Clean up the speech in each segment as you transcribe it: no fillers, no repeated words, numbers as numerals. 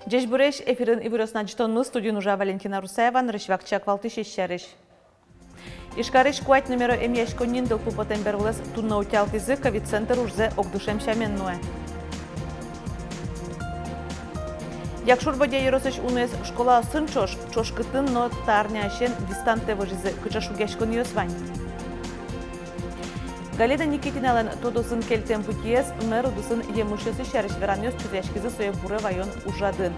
Жеш бүреш эфирін ивыросына житонмыз студию нужа Валентина Русаеван рышвакчак валты шешшереш. Ишкарыш куать номеро эмьяшконнин дыл пупотен берлес тунна утялтызы ковид-центр ужзе огдушем шаменнуэ. Якшурбоде еросыш унес школа сын чошкытын, но тарняшен дистанте выжизы кычашугешкон йосвань. Галина Никитинален тодосын келтен путиес мэр удусын емушесы шәріш веранёс чүзешкізі соя буры вайон ужады.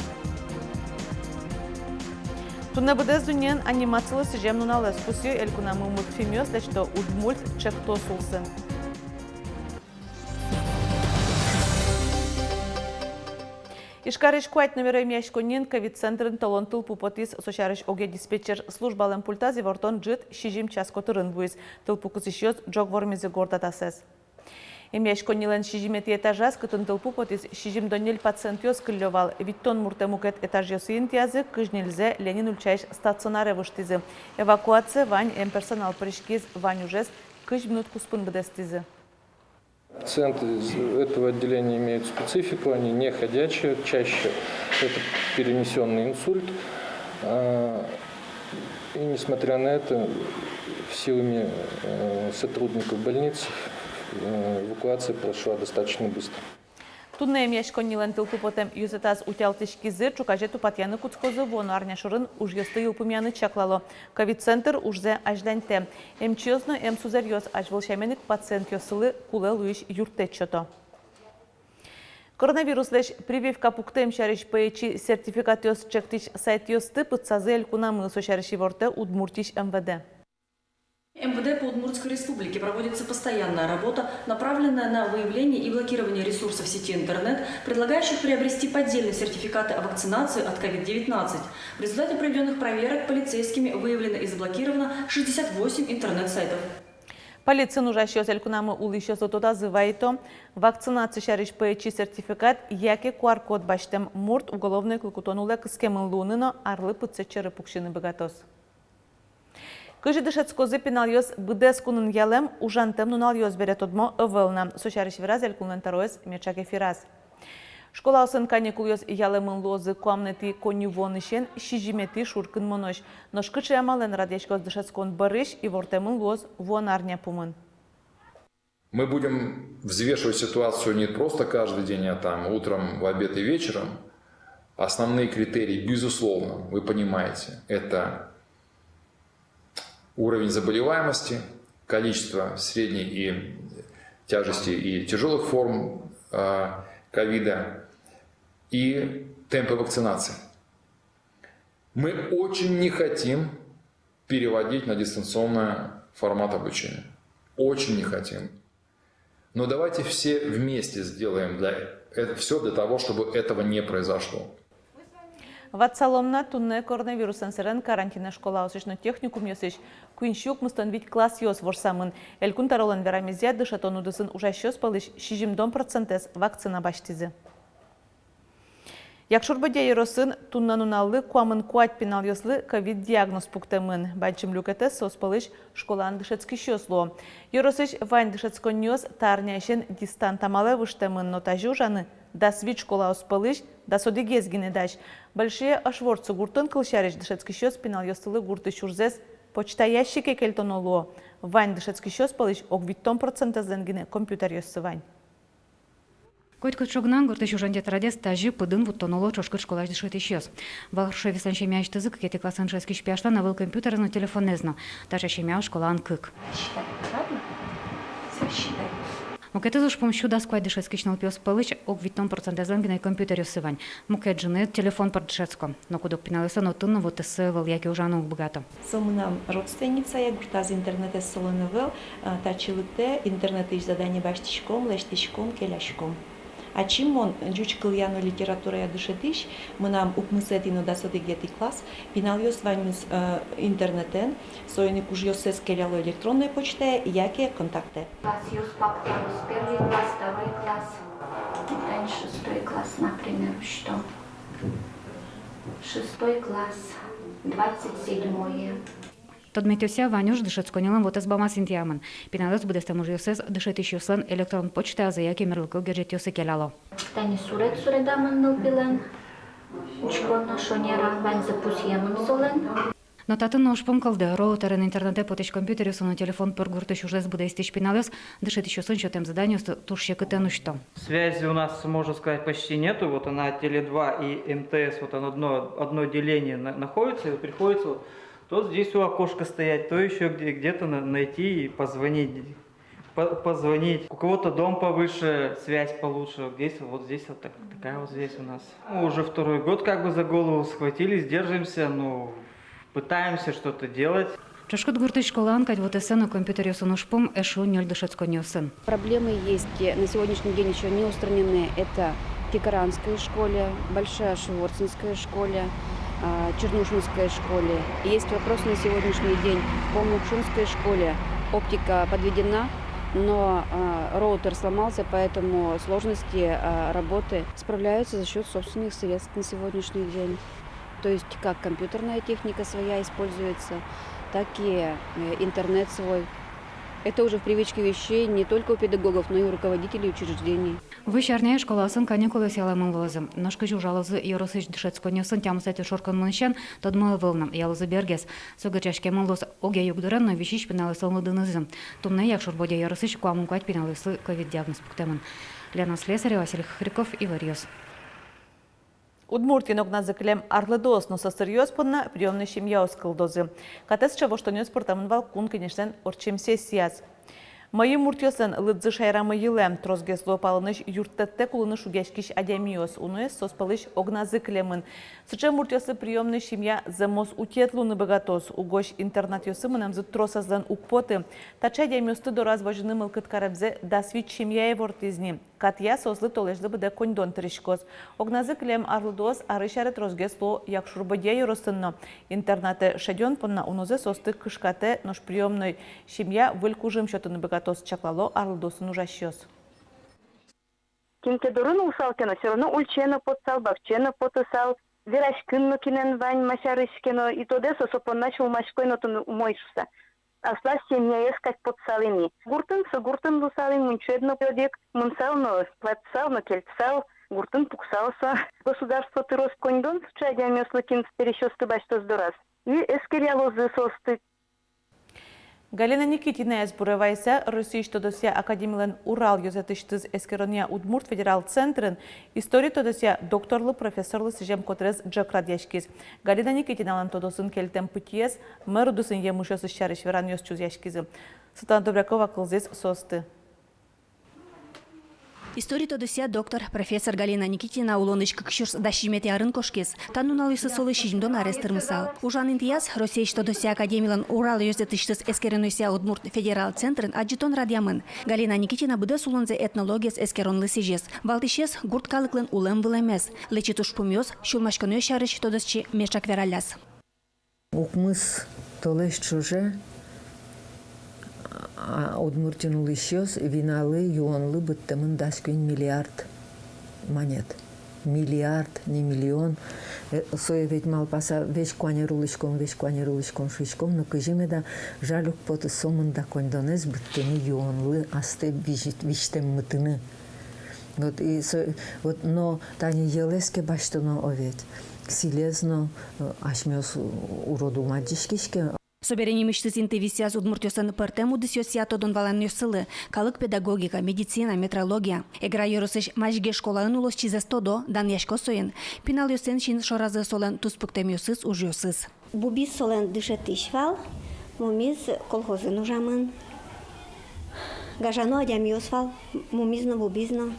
Тунна бұдыз дүнен анимациялы сижем нуналы спусию элькунамы мультфильмёс, дәчто удмульт чекто сулсын. Ишкарыш куать номера имяшконин ковид-центрын талон тыл пупотис сошарыш оге диспетчер службален пультази вортон жит шижим час котырын буиз тыл пукусишёс джог вормизи гордатасыз. Имяшконилен шижимети этажас кытын тыл пупотис шижим доннель пациентёс кыллёвал виттон муртемукет этажёсы интиязы кыжнельзе Ленин Ульчаиш стационаре выштизы. Эвакуация вань персонал пришкиз вань ужес кыж минут куспын бдестизы. Пациенты из этого отделения имеют специфику, они не ходячие, чаще это перенесенный инсульт. И несмотря на это, силами сотрудников больницы эвакуация прошла достаточно быстро. Тунна емяшконнилен тыл пупотем юзетаз утялтышкизы чукажету патьяны куцкозы вону арняшырын уж ёсты юлпумяны чаклало. Ковид-центр ужзе ажданте. Эмчиозно эмсузерьёз ажвылшаменик пациент ёсылы куле луиш юртечото. Коронавирус леш прививка пуктем шариш пэчи сертификат ёс чектич сайт ёсты пыцазы элькунамы сошариши ворте удмуртиш МВД. МВД по Удмуртской республике проводится постоянная работа, направленная на выявление и блокирование ресурсов сети интернет, предлагающих приобрести поддельные сертификаты о вакцинации от COVID-19. В результате проведенных проверок полицейскими выявлено и заблокировано 68 интернет-сайтов. Полиция нужа щёс элькунамы улышёсы тотазывайто. Вакцинация шариш пэчи сертификат яке QR-код баштем мурт уголовный клыкутонуле кыскемын луныно арлы пыцечеры пукшины богатос. Кыжы дышецкозы пеналйоз быдескунын ялем ужантем нуналйоз берет одмо ывылна. Сошарыш вираз элькунен тароез мечаке фираз. Школа осын каникулйоз ялемын лозы комнети конювонышен шижимети шуркын монош. Но шкычы ямален радешкоз дышецкон барыш и вортемын лоз вон арня пумын. Мы будем взвешивать ситуацию не просто каждый день, а там утром, в обед и вечером. Основные критерии, безусловно, вы понимаете, это уровень заболеваемости, количество средней и тяжести и тяжелых форм ковида и темпы вакцинации. Мы очень не хотим переводить на дистанционный формат обучения. Очень не хотим. Но давайте все вместе сделаем все для того, чтобы этого не произошло. Ватсаломна тунне коронавирусен сырен карантина школа осышно техникум ёсыш. Куиншук мустанвить класс ёс ворсамын. Элькун таролан верамезия дышатон удысын ужащёс палыш 60% вакцина баштизы. Якшурбоде еросын туннануналлы куамын куать пенал ёслы ковид-диагноз пуктемын. Бачым люкете сос палыш школан дышецки щёсло. Еросыш вань дышецкон ёс тарняшен дистантамале выштемын, но тажу жаны да свит школа оспалыш, да содигез гинедаш. Большие ашворцу гуртын кылшарыш дышецки щёс пенал ёстылы гурты шурзес почта ящике кельтоноло. Вань дышецки щёс палыш огвиттон процентазен гине компьютер ёсы вань. Койткот шогнан гуртыш ужанде тарадес тажи пыдын вуттоноло чошкыт школаш дышет ищёс. Вахшеви санчемяш тызык кети классан шески шпяшла на выл компьютер на телефонезно. Тажа шемяш школан кык. Считай, ладно? Считай. Мукет с помощью доской дышецкий пёс палыч огвиттон процентазен гине компьютер ёсывань. Мукет жены телефон под дышецко. Но кудок пиналеса но тунно вот эсэвал, яки ужану богато. Сомнам родственница, я гуртаз интернет эсэлэнэвэл, тачилыте интернет иш задание баштишком, лештишком, келяшком. А чим он джучкал яну литература я дышетиш, мы нам укмысетино да содигети класс, пинал ёс ванюс интернетен, соёник уж ёс эскеляло электронной почте, яке контакте. Класс ёс пактарус, первый класс, второй класс, дальше 6 класс, например, что? 6 класс, 27-е. Тодметюся Ванюш дышецконилам вот эсбама синтиаман. Пиналес буде стамужиосес дышетишюслен электрон почта за яки мерлко гержетюсе келало. Тани сурет суредаман нылпилен. Чкона шонера вань запусьемым солен. Но татын ошпом калды. Роутерен интернете потыш компьютере суну телефон пергуртыш уже сбуда истич пиналес, дышит еще сон, тем заданию турше кытену что. Связи у нас, можно сказать, почти нету. Вот она Теле2 и МТС, вот оно одно деление находится, и приходится вот, то здесь у окошка стоять, то еще где-то найти и позвонить. Позвонить. У кого-то дом повыше, связь получше. Вот здесь вот такая вот здесь у нас. Мы уже второй год как бы за голову схватились, держимся, ну, пытаемся что-то делать. Чашкот гурты школан, кать вот эсену компьютере суну шпом, эшу нёль дышецко нёсен. Проблемы есть на сегодняшний день еще не устранены. Это в Кикаранской школе, Большая Шворцинская школе, Чернушинской школе. Есть вопрос на сегодняшний день по Мукшинской школе. Оптика подведена, но роутер сломался, поэтому сложности работы справляются за счет собственных средств на сегодняшний день. То есть как компьютерная техника своя используется, так и интернет свой. Это уже в привычке вещей не только у педагогов, но и у руководителей учреждений. Вычерняя школа сын каникулы сяламын лозым. Ножка жужалызы Яросыч дышецко нёсен, тямсати шоркан мынышан, тодмы вылным, ялызы бергес. Согачашке мылоз оге югдырен, но вещич пеналы солнудынызым. Тумна як шурбоде Яросыч куамукать пеналысы ковид-диагноз пуктемын. Лена Слесарева, Василий Хриков и Варьёс. Удмуртин огназыклем арлыдос, но сосырьёс подна приемный семья оскылдозы. Катес чего что не спортамын валкун, конечно, орчим сессияз. Мои муртьосын лыдзы шайрамы елем, трозгес лопалыныш юрттетте кулыныш угешкиш адемиос, унуэс соспалыш огназыклемын. Сыча муртьосы приемный семья замос утетлуны богатос, угош интернат йосы мынамзы тросаздан укпоты. Тача адемиосты дораз важны мылкыт карабзе дасвит семья вортизни. Катья сослы толежды быда коньдон тырышкос. Огназыклем арлыдос арышары трозгес ло якшурбадья юросынно. Интернаты шаден понна унузе состы кышкате нож приемный семья вылькужим счетыны богатос. Тос чаклало арлдосын ужащёс. Кинтедорын усалкено, все равно ульчено подсал, бавчено потусал, вирашкынно кинен вань машарышкено, и то десо сопонначил машкойно тон умойшуса. А слас семья искать подсалени. Гуртын лусалин, мунчедно подек, мунсално, платсално, кельцал, гуртын пуксалса. Государство ты росконьдон, чайдями ослыкин перещёсты баштос дораз. И эскерялозы состы. Галина Никитина Эсбуревайса, Россия, что дося Академилен Урал, Йозетыштыз Эскерония Удмурт Федерал Центрен, история то дося докторлы, профессорлы Сижем Котрез Джакрад-Яшкиз. Галина Никитина Лан Тодосын Кельтем Путиез, мэру досын Емушёсы Щарыш Веран Йосчуз Яшкизы. Светлана Добрякова Кылзес Состы. История тодося доктор, профессор Галина Никитина улонышкы кшурс дашимети арын кошкес. Тануналысы солы шижмдон арестер мысал. Ужан интияс, Россия что дося Академилан Урал Йозетыштыз Эскеренуся Удмурт Федерал Центрен аджитон радиамын. Галина Никитина быда сулонзе этнологияс эскеронлы сижес. Валтышес гурткалыклын улем вылемес. Лечитуш пумёс, шулмашканё шарыш тодосчи мешак вераляс. Укмыс толеш чуже. Удмуртин улышёс виналы юонлы быттымын даскүн миллиард монет. Миллиард, не миллион. Сое ведь малпаса весь куанерулышком шишком, но кыжиме да жалюк поты сомын да кондонез быттыны юонлы асты виштем мытыны. Вот, но тани елеске баштыно овет. Силезно ашмёс уроду маджишкишке. Соберение мечты синтевисяз удмуртёсын пыртем удысёсия тодон валан ёсылы, калык педагогика, медицина, метрология. Эгра йорысыш мажге школаын улос чизес тодо, дан яшко соен. Пинал ёсен чин шоразы солен туспуктем ёсыз уж ёсыз. Бубис солен дышетыш вал, мумиз колхозын ужамын. Гажано адям ёсвал, мумизно бубизно.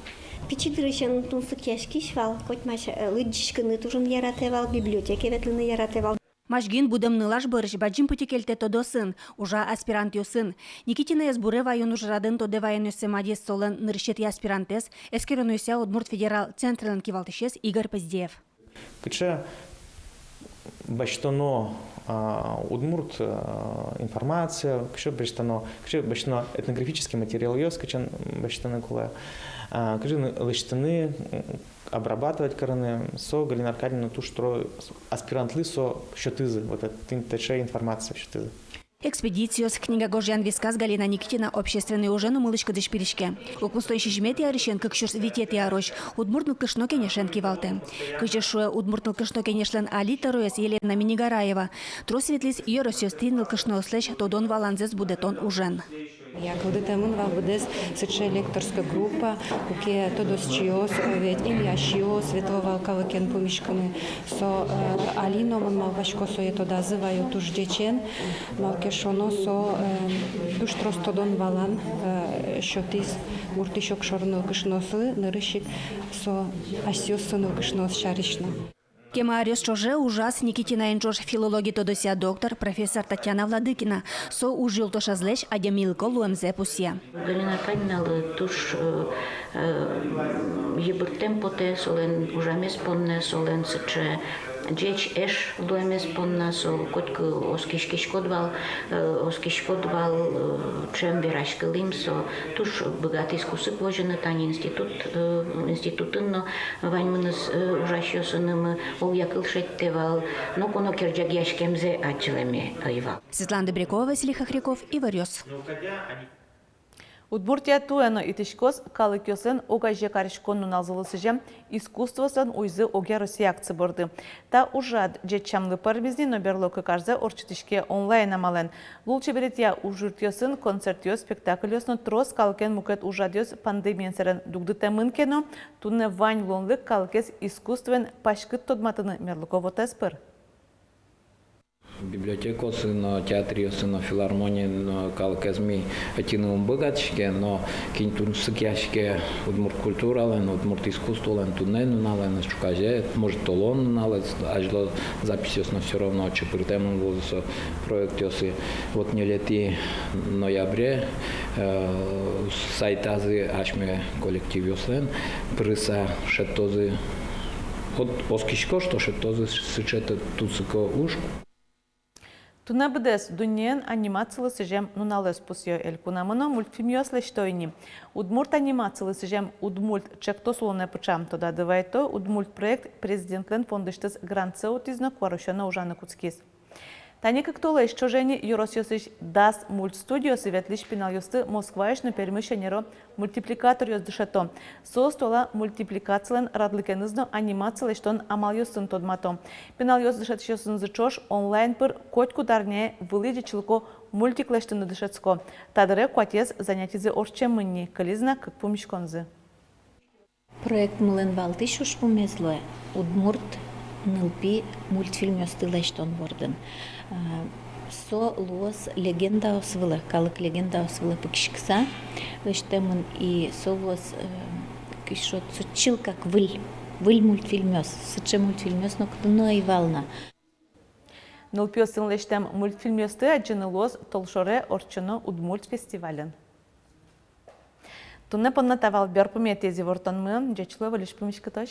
Пичидырышен тунсык яшкиш вал, хоть маш лыджишкыны тужын яратевал, библиотеке ветлыны яратевал. Машгин будем нылаш бырыш, баджим путикельте тодосын, ужа аспирант ёсын. Никитина Эсбурева юнужрадын тодевайын ёсы мадес солен нырышет и аспирантес, эскерен ёся Удмурт Федерал Центрен кивалтышес Игорь Поздеев. Кыча баштано Удмурт информация, кыча баштано этнографический материал ёс, кыча баштаны кулая. Кыча лыштаны обрабатывать короны со Галина Аркадьевна ту, что аспирантлы со щотызы, вот это информация щотызы. Экспедициос книга Гожьян Вискас Галина Никитина общественный уже умылышка дышпиришке. Укустой шижмети аришен как шурс витети арош. Удмуртнул кышно кенешен кивалте. Кычешуя удмуртнул кышно кенешлен Алита Роес Елена Минигараева. Трос светлис ее росёстринул кышно слэш тодон валанзес будетон ужен. Я кладетемон валбудес сече лекторска група, уке тодос чиос, ведь Илья Шио, Светлова Калакен помишканы, со Алино, мон малвашко со ето дазываю туж дечен, малкешоно со туж тростодон валан, шотис муртишок шорно кышносы, нарышик со асиосыно кышнос шаришно. Кема арёс чоже ужас Никитина инжош филологи тодося доктор профессор Татьяна Владыкина. Со ужил тоша злещ адямилко луэмзе пусия. Галина Каннала туш ебыртем поте солен ужамес понне солен сыче джеч эш луэмес понна со котка оскишкишкодвал чем верашкалим со туш богатый искусок вожена тани институтын ваньмыныз ужащосыным ол якылшеттевал но коно керджагяшкемзе ачылеме айва. Светлана Добрякова, Василий Хохряков и Варёс. Удмуртия туэно итишкос калыкёсын огаже каришконнун алзылысыжем искусствосын уйзы оге Россия акция борды. Та ужад жетчамлы парбизни ноберлока карзе орчитишке онлайн амален. Лул чеберетия ужуртёсын концертио спектаклёсно трос калкен мукет ужадёс пандемиян серен дугдыте мынкено тунне вань лонлык калкес искусствен пашкыт тодматыны мерлуково теспыр. Библиотекосы, но театриосы, но филармонии, но калказми атинум богатшке, но кинтун сыкяшке удмурт культурален, удмурт искусстволен тунен нален, шукаже, может толон нален, ажло записёс, но все равно чепыртем было проектёсы. Вот не лети ноябре сайтазы ашме коллективёслен, прыса шеттозы от оскишко, что шеттозы сычета туцыко уж. Туна бдес дуньен анимациялы сежем нуналес пусьё элькунамыно мультфильмёс лештойни. Удмурт анимациялы сежем удмульт чектосулоне пычам тода дывайто удмульт проект президентлен фондыштыз грантсы отизно кварощана ужаны куцкис. Тани как тола еще жени юросьёсыш дас мультстудиосы ветлиш пиналёсты Москваеш на перемещенеро мультипликатор ёздышето. Состола мультипликациялен радлыкенызно анимациялы штон амалёсын тодмато. Пинал ёздышет шёсын зычош онлайн пыр котку дарне вылыди чилко мультиклештыны дышецко. Тадыре куатез занятизе орчемынни, кализна как помешконзы. Проект мылен валтыш уж помезло. Удмурт нылпи мультфильм ёстылештон бордын. Со луос легенда освыла, калык легенда освыла пыкшикса, лештемын и со луос кишот сучил как выль мультфильмёс, сыче мультфильмёс, но ктуно и вална. Нылпёсын лештем мультфильмёсты аджынылоз толшоре орчыно удмульт фестивален. Тунне понна тавал бер пометези вортонмын, джечлова лишь помешкатош.